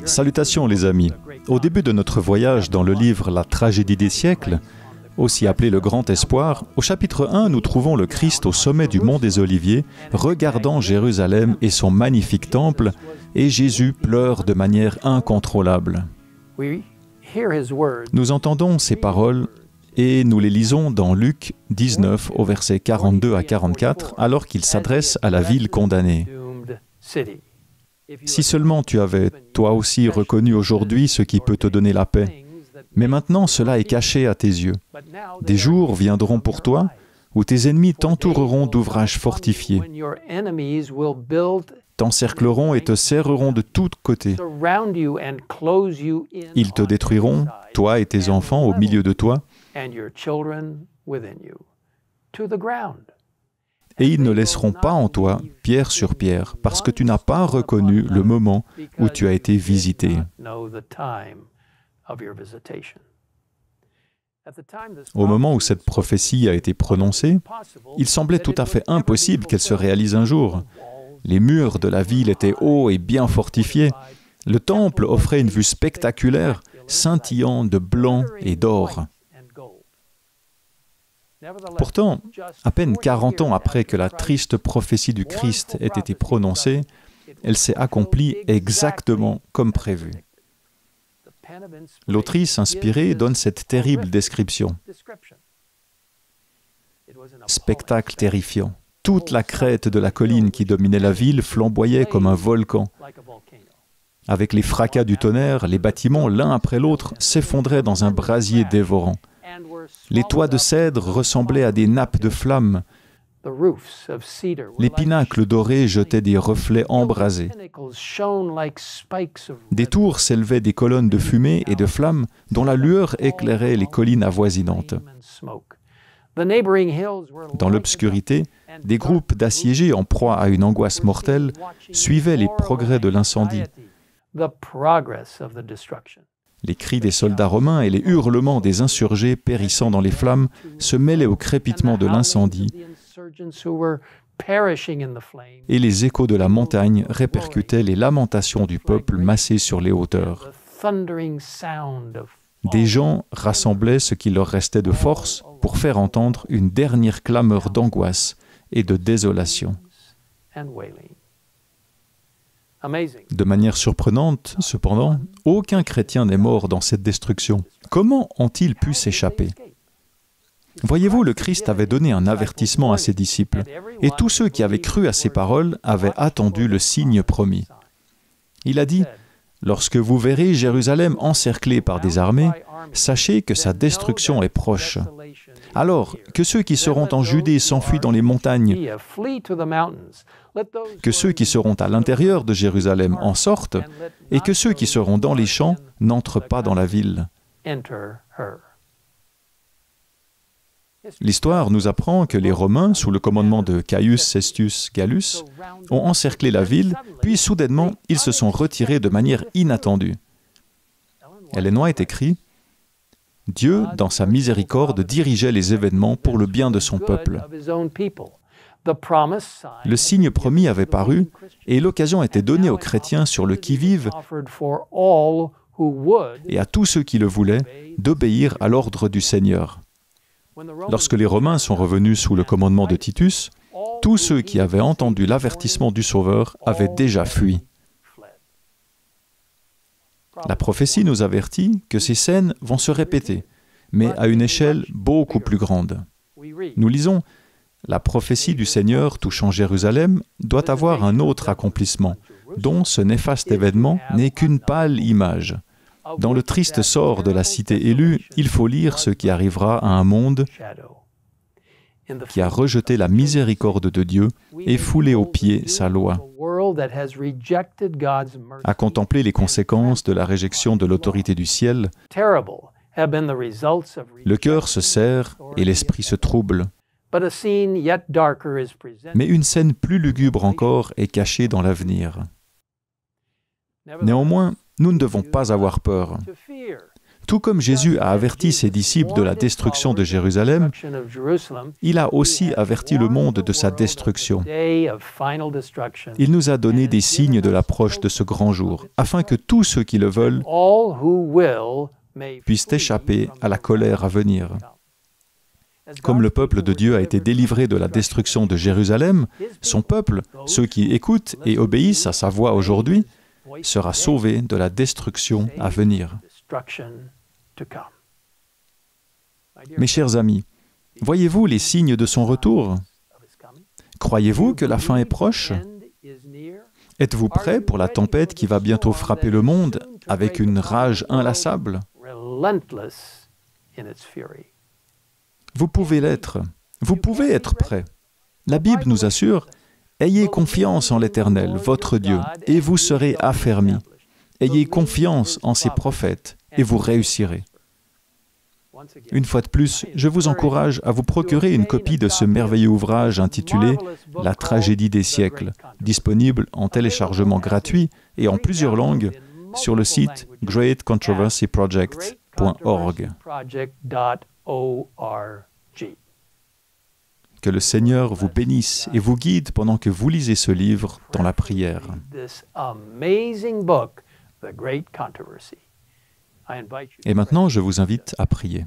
Salutations les amis. Au début de notre voyage dans le livre La tragédie des siècles, aussi appelé le Grand Espoir, au chapitre 1, nous trouvons le Christ au sommet du mont des Oliviers, regardant Jérusalem et son magnifique temple, et Jésus pleure de manière incontrôlable. Nous entendons ces paroles et nous les lisons dans Luc 19 au verset 42 à 44, alors qu'il s'adresse à la ville condamnée. Si seulement tu avais, toi aussi, reconnu aujourd'hui ce qui peut te donner la paix. Mais maintenant, cela est caché à tes yeux. Des jours viendront pour toi où tes ennemis t'entoureront d'ouvrages fortifiés, t'encercleront et te serreront de tous côtés. Ils te détruiront, toi et tes enfants au milieu de toi, et ils ne laisseront pas en toi pierre sur pierre, parce que tu n'as pas reconnu le moment où tu as été visité. Au moment où cette prophétie a été prononcée, il semblait tout à fait impossible qu'elle se réalise un jour. Les murs de la ville étaient hauts et bien fortifiés. Le temple offrait une vue spectaculaire, scintillant de blanc et d'or. Pourtant, à peine 40 ans après que la triste prophétie du Christ ait été prononcée, elle s'est accomplie exactement comme prévu. L'autrice inspirée donne cette terrible description. Spectacle terrifiant. Toute la crête de la colline qui dominait la ville flamboyait comme un volcan. Avec les fracas du tonnerre, les bâtiments, l'un après l'autre, s'effondraient dans un brasier dévorant. Les toits de cèdre ressemblaient à des nappes de flammes. Les pinacles dorés jetaient des reflets embrasés. Des tours s'élevaient des colonnes de fumée et de flammes dont la lueur éclairait les collines avoisinantes. Dans l'obscurité, des groupes d'assiégés en proie à une angoisse mortelle suivaient les progrès de l'incendie. Les cris des soldats romains et les hurlements des insurgés périssant dans les flammes se mêlaient au crépitement de l'incendie, et les échos de la montagne répercutaient les lamentations du peuple massé sur les hauteurs. Des gens rassemblaient ce qui leur restait de force pour faire entendre une dernière clameur d'angoisse et de désolation. De manière surprenante, cependant, aucun chrétien n'est mort dans cette destruction. Comment ont-ils pu s'échapper ? Voyez-vous, le Christ avait donné un avertissement à ses disciples, et tous ceux qui avaient cru à ses paroles avaient attendu le signe promis. Il a dit, « Lorsque vous verrez Jérusalem encerclée par des armées, sachez que sa destruction est proche. Alors, que ceux qui seront en Judée s'enfuient dans les montagnes, que ceux qui seront à l'intérieur de Jérusalem en sortent, et que ceux qui seront dans les champs n'entrent pas dans la ville. » L'histoire nous apprend que les Romains, sous le commandement de Caius Cestius Gallus, ont encerclé la ville, puis soudainement, ils se sont retirés de manière inattendue. Ellen White écrit « Dieu, dans sa miséricorde, dirigeait les événements pour le bien de son peuple. Le signe promis avait paru, et l'occasion était donnée aux chrétiens sur le qui-vive et à tous ceux qui le voulaient d'obéir à l'ordre du Seigneur. Lorsque les Romains sont revenus sous le commandement de Titus, tous ceux qui avaient entendu l'avertissement du Sauveur avaient déjà fui. La prophétie nous avertit que ces scènes vont se répéter, mais à une échelle beaucoup plus grande. Nous lisons « La prophétie du Seigneur touchant Jérusalem doit avoir un autre accomplissement, dont ce néfaste événement n'est qu'une pâle image. Dans le triste sort de la cité élue, il faut lire ce qui arrivera à un monde qui a rejeté la miséricorde de Dieu et foulé aux pieds sa loi, à contempler les conséquences de la réjection de l'autorité du ciel. Le cœur se serre et l'esprit se trouble. Mais une scène plus lugubre encore est cachée dans l'avenir. Néanmoins, nous ne devons pas avoir peur. Tout comme Jésus a averti ses disciples de la destruction de Jérusalem, il a aussi averti le monde de sa destruction. Il nous a donné des signes de l'approche de ce grand jour, afin que tous ceux qui le veulent puissent échapper à la colère à venir. Comme le peuple de Dieu a été délivré de la destruction de Jérusalem, son peuple, ceux qui écoutent et obéissent à sa voix aujourd'hui, sera sauvé de la destruction à venir. Mes chers amis, voyez-vous les signes de son retour? Croyez-vous que la fin est proche? Êtes-vous prêts pour la tempête qui va bientôt frapper le monde avec une rage inlassable? Vous pouvez l'être. Vous pouvez être prêts. La Bible nous assure, « Ayez confiance en l'Éternel, votre Dieu, et vous serez affermis. Ayez confiance en ses prophètes, et vous réussirez. » Une fois de plus, je vous encourage à vous procurer une copie de ce merveilleux ouvrage intitulé « La tragédie des siècles », disponible en téléchargement gratuit et en plusieurs langues sur le site greatcontroversyproject.org. Que le Seigneur vous bénisse et vous guide pendant que vous lisez ce livre dans la prière. Et maintenant, je vous invite à prier.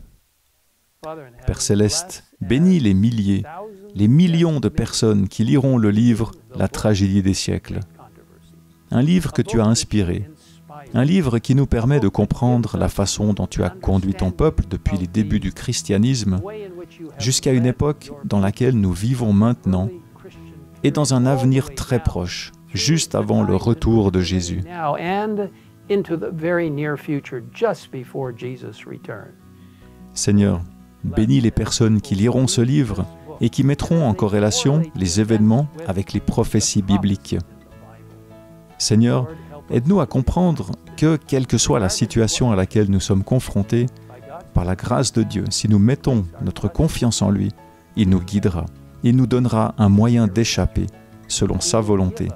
Père Céleste, bénis les milliers, les millions de personnes qui liront le livre « La tragédie des siècles ». Un livre que tu as inspiré, un livre qui nous permet de comprendre la façon dont tu as conduit ton peuple depuis les débuts du christianisme jusqu'à une époque dans laquelle nous vivons maintenant et dans un avenir très proche, juste avant le retour de Jésus. Seigneur, bénis les personnes qui liront ce livre et qui mettront en corrélation les événements avec les prophéties bibliques. Seigneur, aide-nous à comprendre que, quelle que soit la situation à laquelle nous sommes confrontés, par la grâce de Dieu, si nous mettons notre confiance en lui, il nous guidera. Il nous donnera un moyen d'échapper selon sa volonté.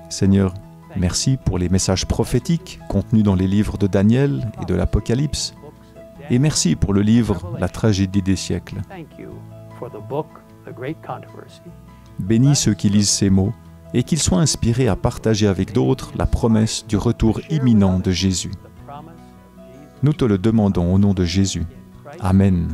Seigneur, merci pour les messages prophétiques contenus dans les livres de Daniel et de l'Apocalypse. Et merci pour le livre « La tragédie des siècles ». Bénis ceux qui lisent ces mots et qu'ils soient inspirés à partager avec d'autres la promesse du retour imminent de Jésus. Nous te le demandons au nom de Jésus. Amen.